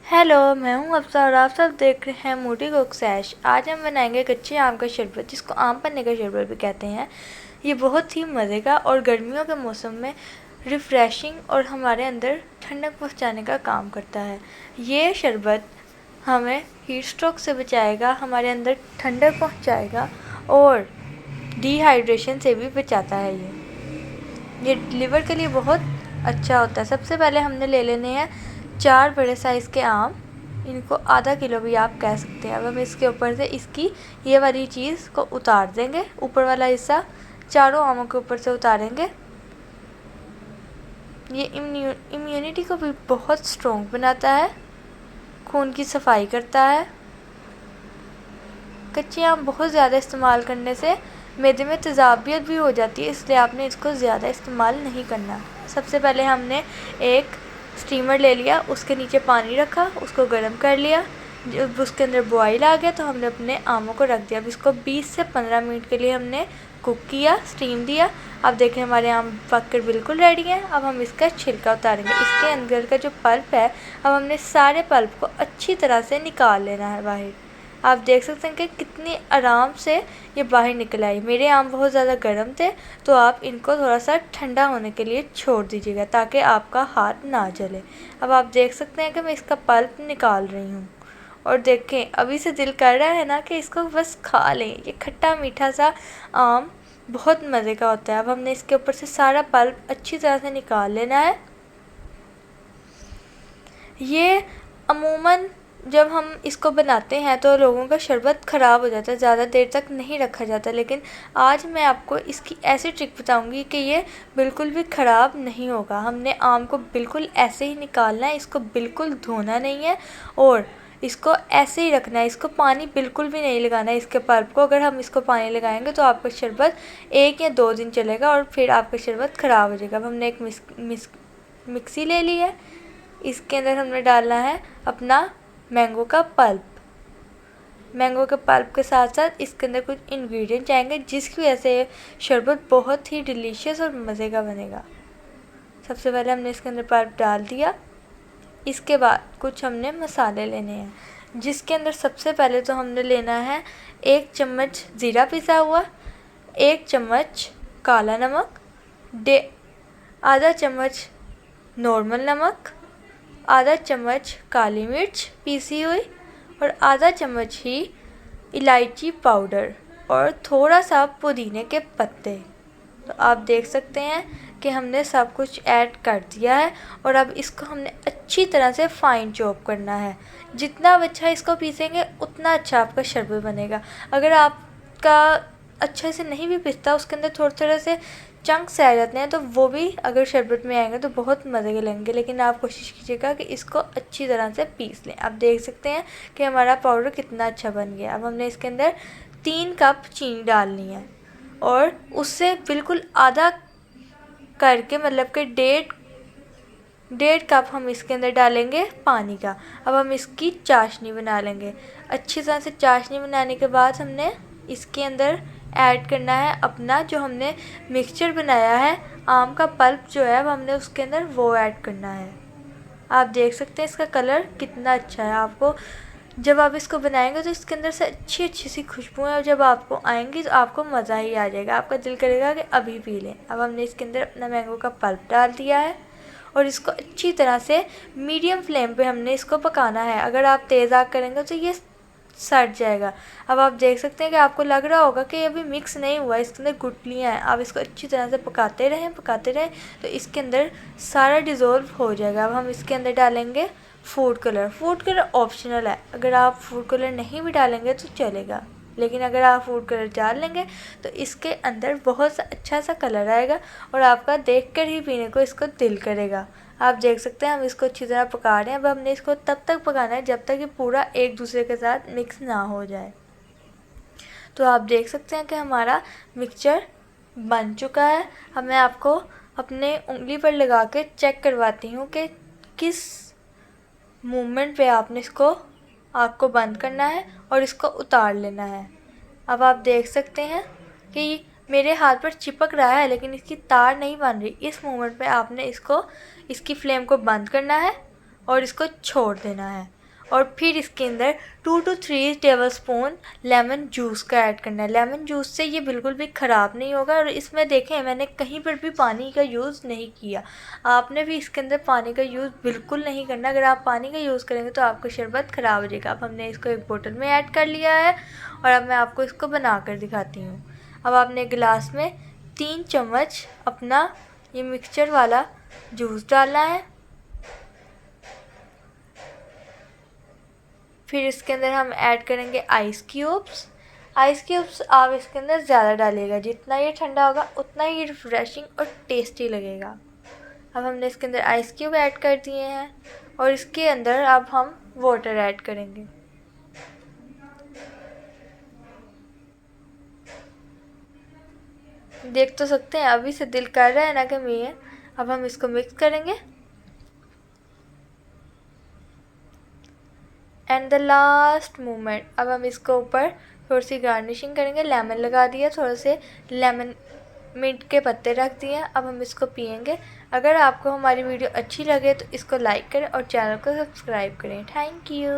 Hello, मैं हूँ अफ़सा और आप सब देख रहे हैं मोटी कुक सैश। आज हम बनाएंगे कच्चे आम का शरबत, जिसको आम पन्ने का शरबत भी कहते हैं। ये बहुत ही मज़े का और गर्मियों के मौसम में रिफ़्रेशिंग और हमारे अंदर ठंडक पहुँचाने का काम करता है। ये शरबत हमें हीट स्ट्रोक से बचाएगा, हमारे अंदर ठंडक पहुँचाएगा और डिहाइड्रेशन से भी बचाता है। ये लिवर के लिए बहुत अच्छा होता है। सबसे पहले हमने ले लेने हैं 4 बड़े साइज़ के आम। इनको आधा किलो भी आप कह सकते हैं। अब हम इसके ऊपर से इसकी ये वाली चीज़ को उतार देंगे। ऊपर वाला हिस्सा चारों आमों के ऊपर से उतारेंगे। ये इम्यूनिटी को भी बहुत स्ट्रॉन्ग बनाता है, खून की सफाई करता है। कच्चे आम बहुत ज़्यादा इस्तेमाल करने से मैदे में तेज़ाबियत भी हो जाती है, इसलिए आपने इसको ज़्यादा इस्तेमाल नहीं करना। सबसे पहले हमने एक स्टीमर ले लिया, उसके नीचे पानी रखा, उसको गर्म कर लिया। जब उसके अंदर बॉयल आ गया तो हमने अपने आमों को रख दिया। अब इसको 20 से 15 मिनट के लिए हमने कुक किया, स्टीम दिया। अब देखें हमारे आम पककर बिल्कुल रेडी हैं। अब हम इसका छिलका उतारेंगे। इसके अंदर का जो पल्प है, अब हमने सारे पल्प को अच्छी तरह से निकाल लेना है बाहर। आप देख सकते हैं कि कितनी आराम से ये बाहर निकल आई। मेरे आम बहुत ज़्यादा गर्म थे, तो आप इनको थोड़ा सा ठंडा होने के लिए छोड़ दीजिएगा ताकि आपका हाथ ना जले। अब आप देख सकते हैं कि मैं इसका पल्प निकाल रही हूँ और देखें अभी से दिल कर रहा है ना कि इसको बस खा लें। ये खट्टा मीठा सा आम बहुत मज़े का होता है। अब हमने इसके ऊपर से सारा पल्प अच्छी तरह से निकाल लेना है। ये अमूमन जब हम इसको बनाते हैं तो लोगों का शरबत ख़राब हो जाता है, ज़्यादा देर तक नहीं रखा जाता, लेकिन आज मैं आपको इसकी ऐसी ट्रिक बताऊंगी कि ये बिल्कुल भी ख़राब नहीं होगा। हमने आम को बिल्कुल ऐसे ही निकालना है, इसको बिल्कुल धोना नहीं है और इसको ऐसे ही रखना है। इसको पानी बिल्कुल भी नहीं लगाना है इसके पल्प को। अगर हम इसको पानी लगाएंगे तो आपका शरबत 1 या 2 दिन चलेगा और फिर आपका शरबत ख़राब हो जाएगा। अब हमने एक मिक्सी ले ली है। इसके अंदर हमने डालना है अपना मैंगो का पल्प। मैंगो के पल्प के साथ साथ इसके अंदर कुछ इंग्रेडिएंट आएंगे, जिसकी वजह से शरबत बहुत ही डिलीशियस और मज़े का बनेगा। सबसे पहले हमने इसके अंदर पल्प डाल दिया। इसके बाद कुछ हमने मसाले लेने हैं, जिसके अंदर सबसे पहले तो हमने लेना है 1 चम्मच ज़ीरा पिसा हुआ, 1 चम्मच काला नमक, आधा चम्मच नॉर्मल नमक, आधा चम्मच काली मिर्च पीसी हुई और आधा चम्मच ही इलायची पाउडर और थोड़ा सा पुदीने के पत्ते। तो आप देख सकते हैं कि हमने सब कुछ ऐड कर दिया है और अब इसको हमने अच्छी तरह से फ़ाइन चॉप करना है। जितना अच्छा इसको पीसेंगे उतना अच्छा आपका शरबत बनेगा। अगर आपका अच्छे से नहीं भी पिसता, उसके अंदर थोड़े थोड़े से चंक्स आ जाते हैं, तो वो भी अगर शरबत में आएंगे तो बहुत मज़े के लगेंगे। लेकिन आप कोशिश कीजिएगा कि इसको अच्छी तरह से पीस लें। आप देख सकते हैं कि हमारा पाउडर कितना अच्छा बन गया। अब हमने इसके अंदर 3 कप चीनी डालनी है और उससे बिल्कुल आधा करके, मतलब कि 1.5 कप हम इसके अंदर डालेंगे पानी का। अब हम इसकी चाशनी बना लेंगे। अच्छी तरह से चाशनी बनाने के बाद हमने इसके अंदर ऐड करना है अपना जो हमने मिक्सचर बनाया है, आम का पल्प जो है, अब हमने उसके अंदर वो ऐड करना है। आप देख सकते हैं इसका कलर कितना अच्छा है। आपको जब आप इसको बनाएंगे तो इसके अंदर से अच्छी अच्छी सी खुशबू है और जब आपको आएंगी तो आपको मज़ा ही आ जाएगा। आपका दिल करेगा कि अभी पी लें। अब हमने इसके अंदर अपना मैंगो का पल्प डाल दिया है और इसको अच्छी तरह से मीडियम फ्लेम पे हमने इसको पकाना है। अगर आप तेज़ आग करेंगे तो ये सड़ जाएगा। अब आप देख सकते हैं कि आपको लग रहा होगा कि अभी मिक्स नहीं हुआ, इसके अंदर गुठलियाँ हैं। आप इसको अच्छी तरह से पकाते रहें तो इसके अंदर सारा डिज़ोल्व हो जाएगा। अब हम इसके अंदर डालेंगे food colour. Food colour optional है, अगर आप फूड कलर नहीं भी डालेंगे तो चलेगा, लेकिन अगर आप फूड कलर डाल लेंगे तो इसके अंदर बहुत अच्छा सा कलर आएगा और आपका देखकर ही पीने को इसको दिल करेगा। आप देख सकते हैं हम इसको अच्छी तरह पका रहे हैं। अब हमने इसको तब तक पकाना है जब तक ये पूरा एक दूसरे के साथ मिक्स ना हो जाए। तो आप देख सकते हैं कि हमारा मिक्सचर बन चुका है। अब मैं आपको अपने उंगली पर लगा के चेक करवाती हूँ कि किस मूवमेंट पे आपने इसको आग को बंद करना है और इसको उतार लेना है। अब आप देख सकते हैं कि मेरे हाथ पर चिपक रहा है लेकिन इसकी तार नहीं बन रही। इस मोमेंट पे आपने इसकी फ्लेम को बंद करना है और इसको छोड़ देना है। और फिर इसके अंदर 2 to 3 टेबलस्पून लेमन जूस का ऐड करना है। लेमन जूस से ये बिल्कुल भी ख़राब नहीं होगा। और इसमें देखें मैंने कहीं पर भी पानी का यूज़ नहीं किया। आपने भी इसके अंदर पानी का यूज़ बिल्कुल नहीं करना। अगर आप पानी का यूज़ करेंगे तो आपका शरबत ख़राब हो जाएगा। अब हमने इसको एक बोतल में ऐड कर लिया है और अब मैं आपको इसको बना कर दिखाती हूँ। अब आपने गिलास में 3 चम्मच अपना ये मिक्सचर वाला जूस डालना है। फिर इसके अंदर हम ऐड करेंगे आइस क्यूब्स। आइस क्यूब्स आप इसके अंदर ज़्यादा डालिएगा, जितना ये ठंडा होगा उतना ही रिफ़्रेशिंग और टेस्टी लगेगा। अब हमने इसके अंदर आइस क्यूब ऐड कर दिए हैं और इसके अंदर अब हम वाटर ऐड करेंगे। देख तो सकते हैं, अभी से दिल कर रहा है ना कि मैं अब हम इसको मिक्स करेंगे। एंड द लास्ट मोमेंट, अब हम इसको ऊपर थोड़ी सी गार्निशिंग करेंगे। लेमन लगा दिया, थोड़े से लेमन मिंट के पत्ते रख दिए। अब हम इसको पियेंगे। अगर आपको हमारी वीडियो अच्छी लगे तो इसको लाइक करें और चैनल को सब्सक्राइब करें। Thank you.